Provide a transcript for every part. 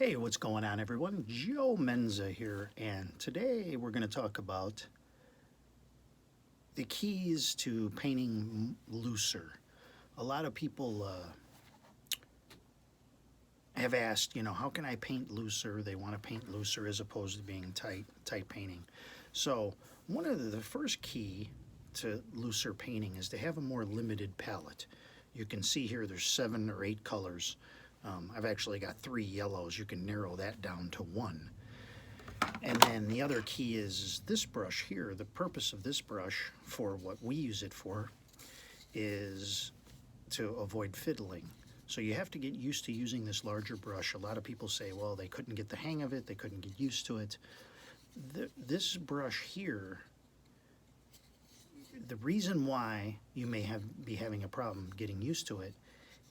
Hey, what's going on, everyone? Joe Menza here, and today we're going to talk about the keys to painting looser. A lot of people have asked, how can I paint looser? They want to paint looser as opposed to being tight painting. So one of the first key to looser painting is to have a more limited palette. You can see here there's 7 or 8 colors. I've actually got 3 yellows. You can narrow that down to 1. And then the other key is this brush here. The purpose of this brush, for what we use it for, is to avoid fiddling. So you have to get used to using this larger brush. A lot of people say, well, they couldn't get the hang of it, they couldn't get used to it. This brush here, the reason why you may be having a problem getting used to it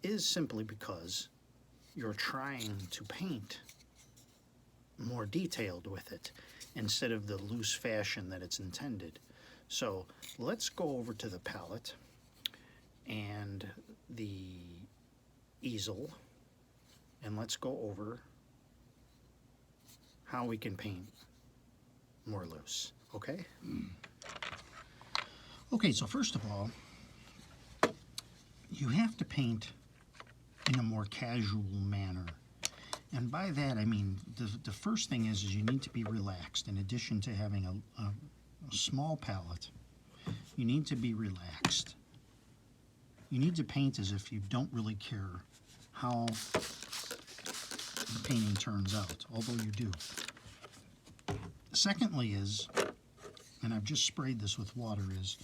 is simply because you're trying to paint more detailed with it instead of the loose fashion that it's intended. So let's go over to the palette and the easel, and let's go over how we can paint more loose, okay? Okay, so first of all, you have to paint in a more casual manner. And by that, I mean, the first thing is you need to be relaxed. In addition to having a small palette, you need to be relaxed. You need to paint as if you don't really care how the painting turns out, although you do. Secondly is, and I've just sprayed this with water, is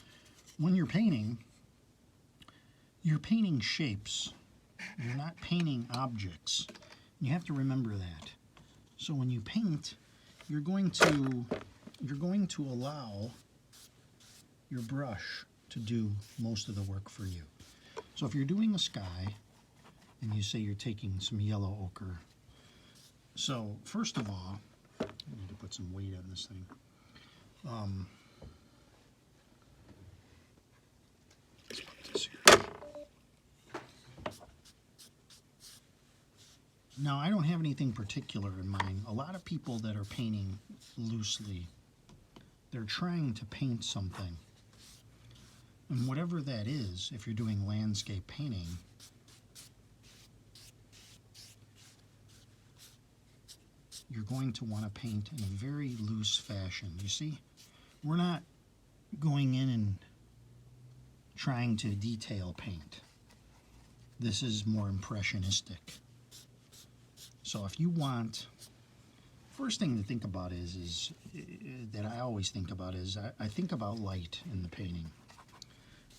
when you're painting shapes. You're not painting objects. You have to remember that. So when you paint, you're going to allow your brush to do most of the work for you. So if you're doing a sky, and you say you're taking some yellow ochre. So first of all, I need to put some weight on this thing. Let's put this here. Now, I don't have anything particular in mind. A lot of people that are painting loosely, they're trying to paint something. And whatever that is, if you're doing landscape painting, you're going to want to paint in a very loose fashion. You see, we're not going in and trying to detail paint. This is more impressionistic. So if you want, first thing to think about is that I always think about is I think about light in the painting.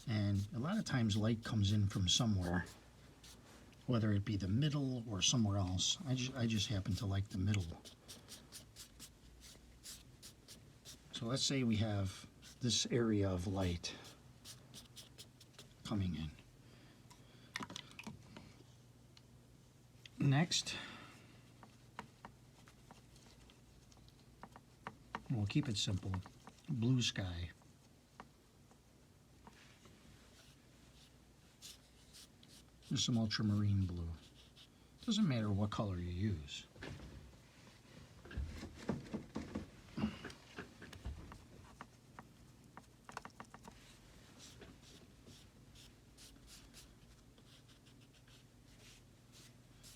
And a lot of times light comes in from somewhere, whether it be the middle or somewhere else. I just happen to like the middle. So let's say we have this area of light coming in. Next, we'll keep it simple. Blue sky. There's some ultramarine blue. Doesn't matter what color you use.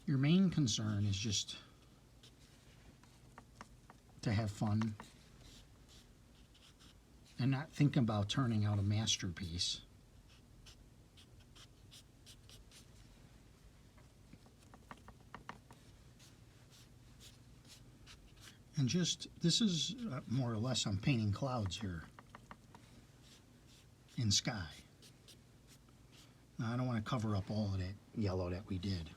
Your main concern is just to have fun and not think about turning out a masterpiece. And just, this is more or less, I'm painting clouds here in sky. Now, I don't want to cover up all of that yellow that we did.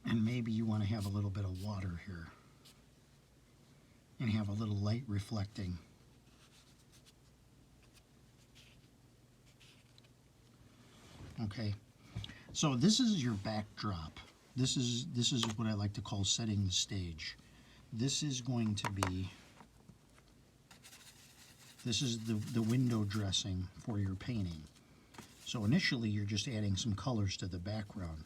And maybe you want to have a little bit of water here and have a little light reflecting. Okay, so this is your backdrop. This is what I like to call setting the stage. This is going to be, this is the window dressing for your painting. So initially you're just adding some colors to the background.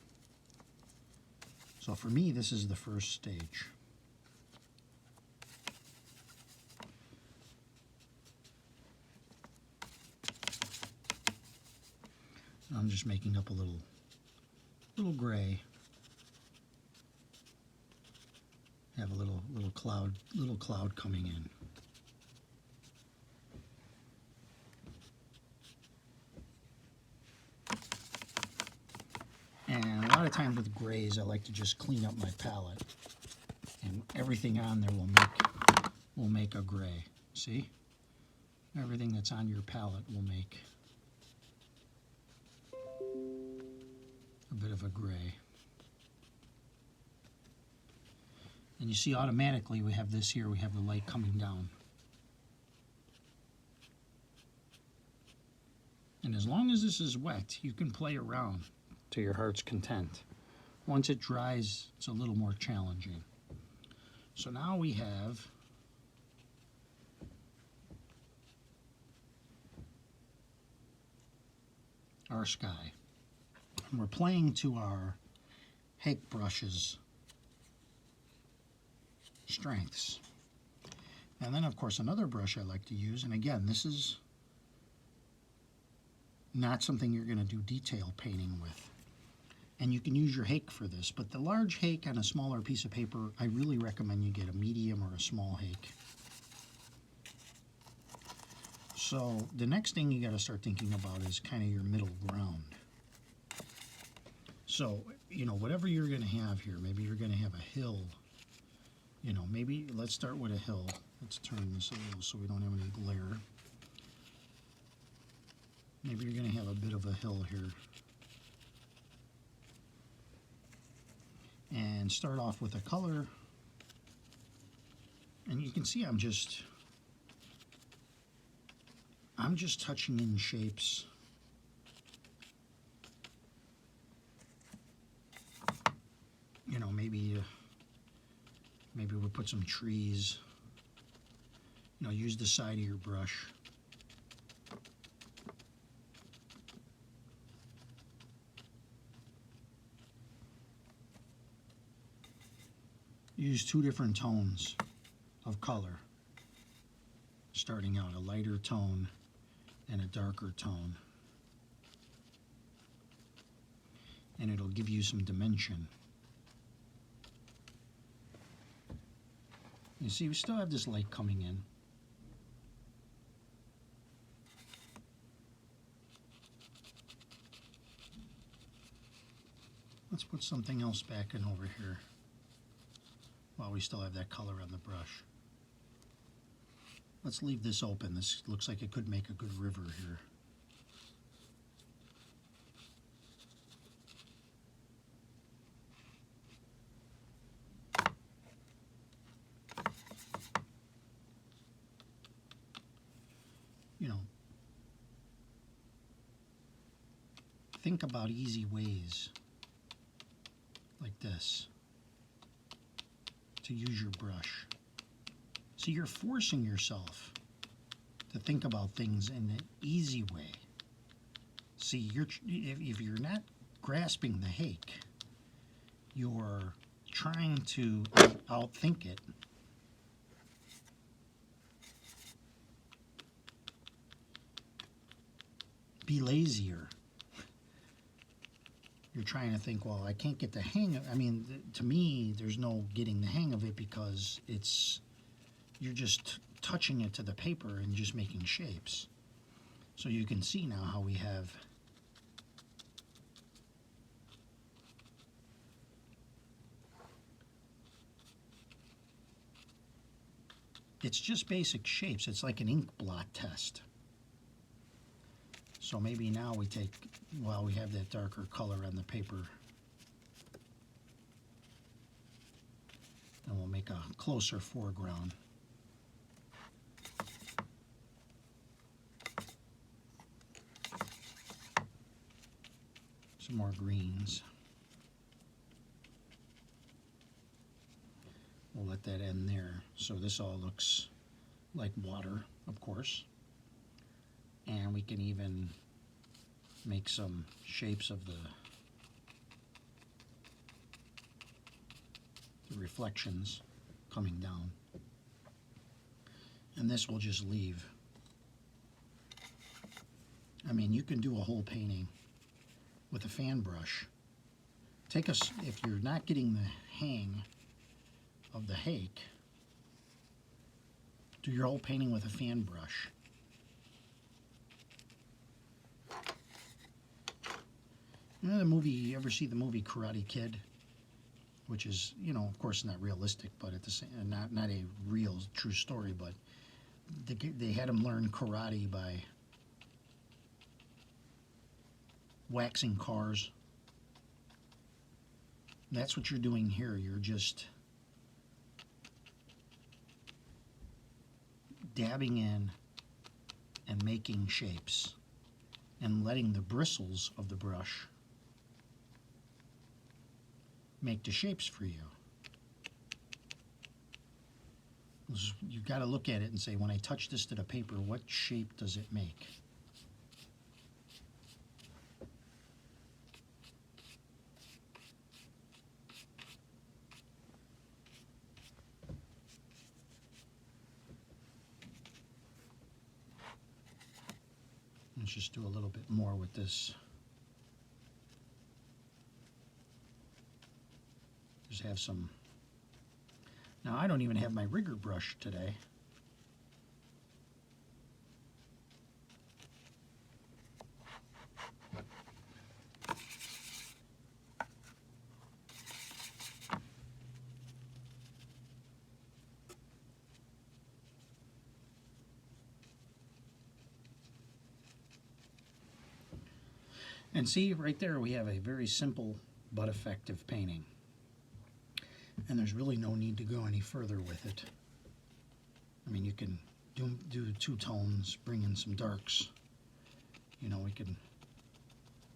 So for me, this is the first stage. I'm just making up a little gray. Have a little cloud coming in. And a lot of times with grays, I like to just clean up my palette, and everything on there will make a gray. See? Everything that's on your palette will make a bit of a gray. And you see automatically we have this here, we have the light coming down. And as long as this is wet, you can play around to your heart's content. Once it dries, it's a little more challenging. So now we have our sky. And we're playing to our Hake brushes strengths. And then of course another brush I like to use, and again this is not something you're going to do detail painting with, and you can use your Hake for this, but the large Hake on a smaller piece of paper, I really recommend you get a medium or a small Hake. So the next thing you got to start thinking about is kind of your middle ground. So, you know, whatever you're going to have here, maybe you're going to have a hill. You know, maybe let's start with a hill. Let's turn this a little so we don't have any glare. Maybe you're going to have a bit of a hill here. And start off with a color. And you can see I'm just touching in shapes. You know, maybe we'll put some trees. You know, use the side of your brush. Use two different tones of color. Starting out a lighter tone and a darker tone. And it'll give you some dimension. You see, we still have this light coming in. Let's put something else back in over here while we still have that color on the brush. Let's leave this open. This looks like it could make a good river here. You know, think about easy ways like this to use your brush. So you're forcing yourself to think about things in an easy way. See, if you're not grasping the Hake, you're trying to outthink it. Be lazier. You're trying to think, well, I can't get the hang of it. I mean, to me, there's no getting the hang of it because you're just touching it to the paper and just making shapes. So you can see now how we have it's just basic shapes. It's like an ink blot test. So maybe now we take, while we have that darker color on the paper, and we'll make a closer foreground. Some more greens. We'll let that end there. So this all looks like water, of course. And we can even make some shapes of the reflections coming down. And this will just leave. I mean, you can do a whole painting with a fan brush. If you're not getting the hang of the hake, do your whole painting with a fan brush. You know the movie, you ever see the movie Karate Kid? Which is, you know, of course not realistic, but at the same, not a real true story, but they had him learn karate by waxing cars. And that's what you're doing here. You're just dabbing in and making shapes and letting the bristles of the brush make the shapes for you. You've got to look at it and say, when I touch this to the paper, what shape does it make? Let's just do a little bit more with this. Just have some. Now I don't even have my rigger brush today. And see, right there we have a very simple but effective painting. And there's really no need to go any further with it. I mean, you can do two tones, bring in some darks. You know, we can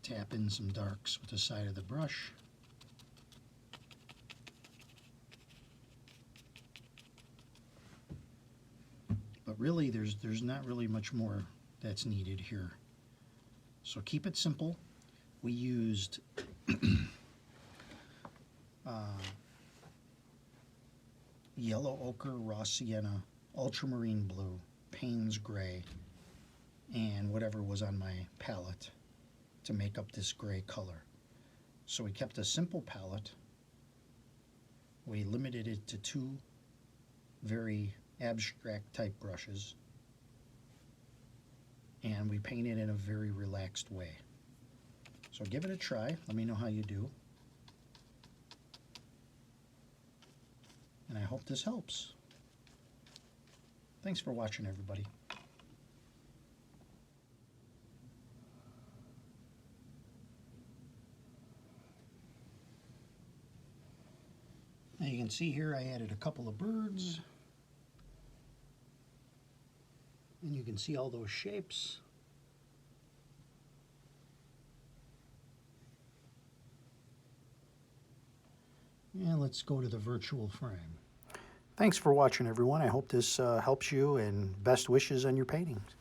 tap in some darks with the side of the brush. But really, there's not really much more that's needed here. So keep it simple. We used yellow ochre, raw sienna, ultramarine blue, Payne's gray, and whatever was on my palette to make up this gray color. So we kept a simple palette. We limited it to two very abstract type brushes, and we painted in a very relaxed way. So give it a try. Let me know how you do. And I hope this helps. Thanks for watching, everybody. Now you can see here I added a couple of birds. And you can see all those shapes. And let's go to the virtual frame. Thanks for watching, everyone. I hope this helps you, and best wishes on your paintings.